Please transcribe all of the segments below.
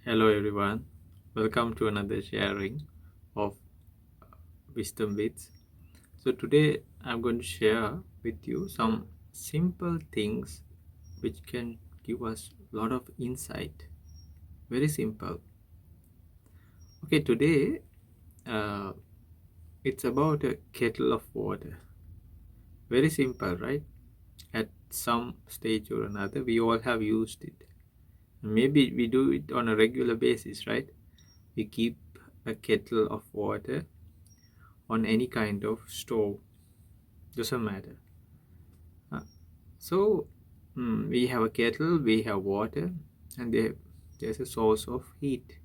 Hello everyone, welcome to another sharing of wisdom bits. So today I'm going to share with you some simple things which can give us a lot of insight. Very simple. Okay, today uh, it's about a kettle of water. Very simple, right? At some stage or another, we all have used it. Maybe we do it on a regular basis, right? We keep a kettle of water on any kind of stove, doesn't matter. Uh, so we have a kettle, we have water, and there's a source of heat.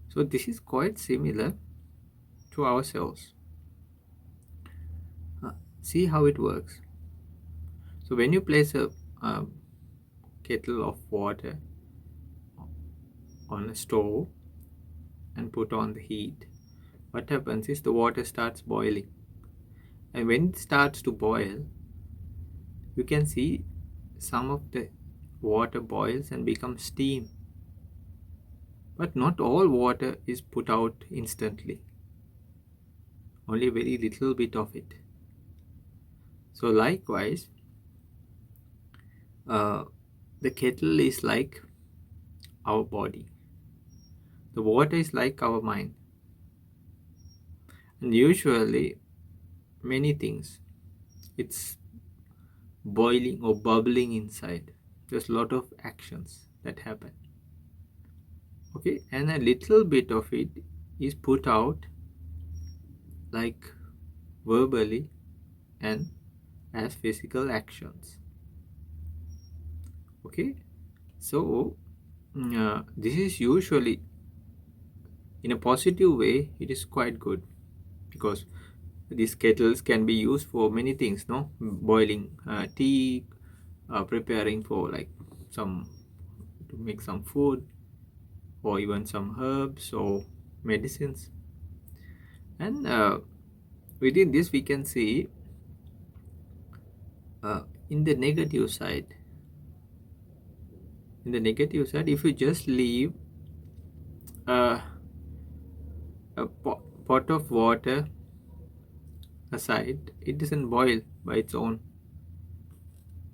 So this is quite similar to ourselves. Uh, See how it works. So when you place a kettle of water on a stove and put on the heat, what happens is the water starts boiling. And when it starts to boil, you can see some of the water boils and becomes steam. But not all water is put out instantly, only very little bit of it. So likewise, uh, the kettle is like our body. The water is like our mind. And usually, many things, it's boiling or bubbling inside. There's a lot of actions that happen. Okay, and a little bit of it is put out like verbally and as physical actions. Okay, so this is usually in a positive way, it is quite good because these kettles can be used for many things, no? Boiling tea, preparing for like some to make some food, or even some herbs or medicines. And within this, we can see in the negative side. In the negative side, if you just leave uh, a pot of water aside, it doesn't boil by its own.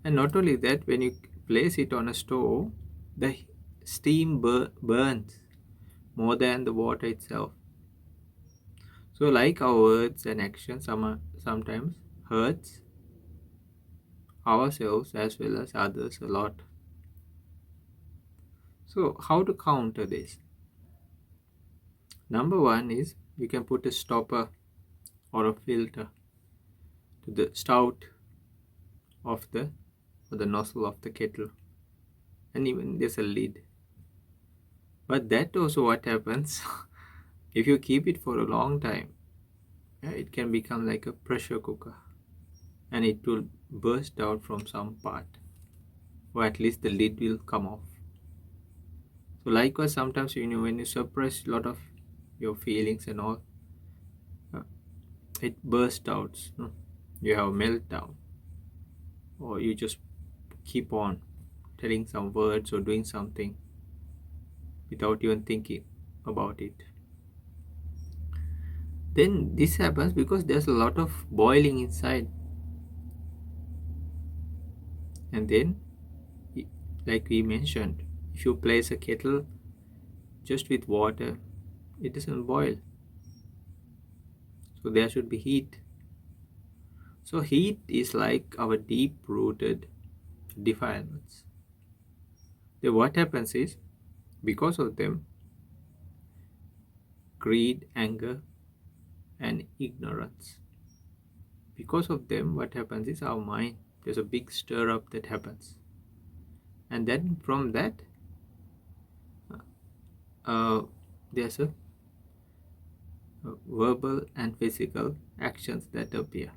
And not only that, when you place it on a stove, the steam burns more than the water itself. So like our words and actions sometimes hurts ourselves as well as others a lot. So how to counter this? Number one is you can put a stopper or a filter to the spout of the or the nozzle of the kettle, and even there's a lid. But that also what happens if you keep it for a long time, it can become like a pressure cooker and it will burst out from some part, or at least the lid will come off. So likewise, sometimes when you suppress a lot of your feelings and all, uh, it bursts out. You have a meltdown, or you just keep on telling some words or doing something without even thinking about it. Then this happens because there's a lot of boiling inside, and then, like we mentioned, if you place a kettle just with water, it doesn't boil. So there should be heat. So heat is like our deep rooted defilements. Then what happens is, because of them, greed, anger, and ignorance. Because of them, what happens is our mind, there's a big stir up that happens. And then from that, there's a verbal and physical actions that appear.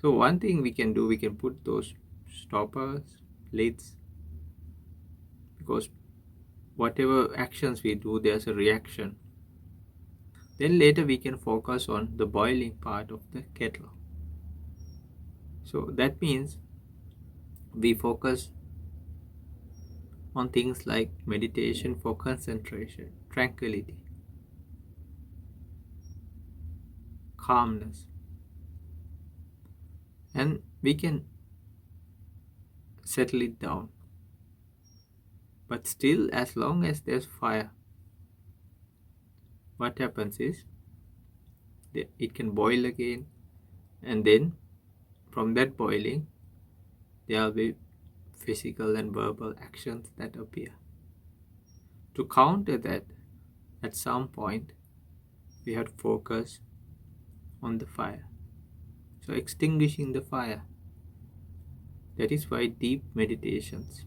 So one thing we can do, we can put those stoppers, lids, because whatever actions we do, there's a reaction. Then later we can focus on the boiling part of the kettle. So that means we focus on things like meditation for concentration, tranquility, calmness, and we can settle it down. But still, as long as there's fire, what happens is it can boil again, and then from that boiling, there will be physical and verbal actions that appear. To counter that, at some point, we have to focus on the fire. So, extinguishing the fire. That is why deep meditations,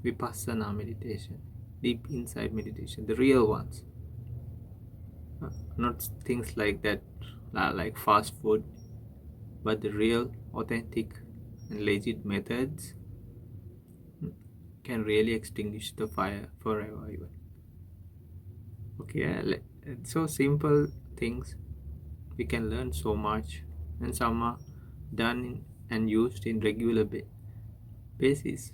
vipassana meditation, deep insight meditation, the real ones, not things like that, like fast food, but the real, authentic, and legit methods can really extinguish the fire forever, even. Okay, so simple things we can learn so much, and some are done and used in regular basis,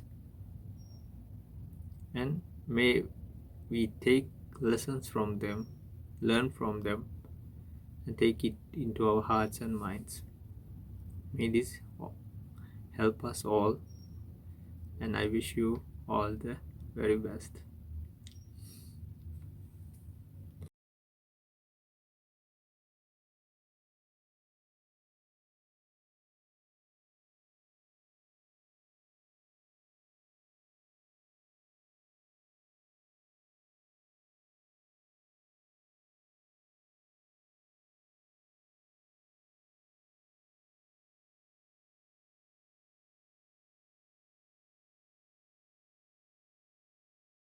and may we take lessons from them, learn from them, and take it into our hearts and minds. May this help us all, and I wish you all the very best.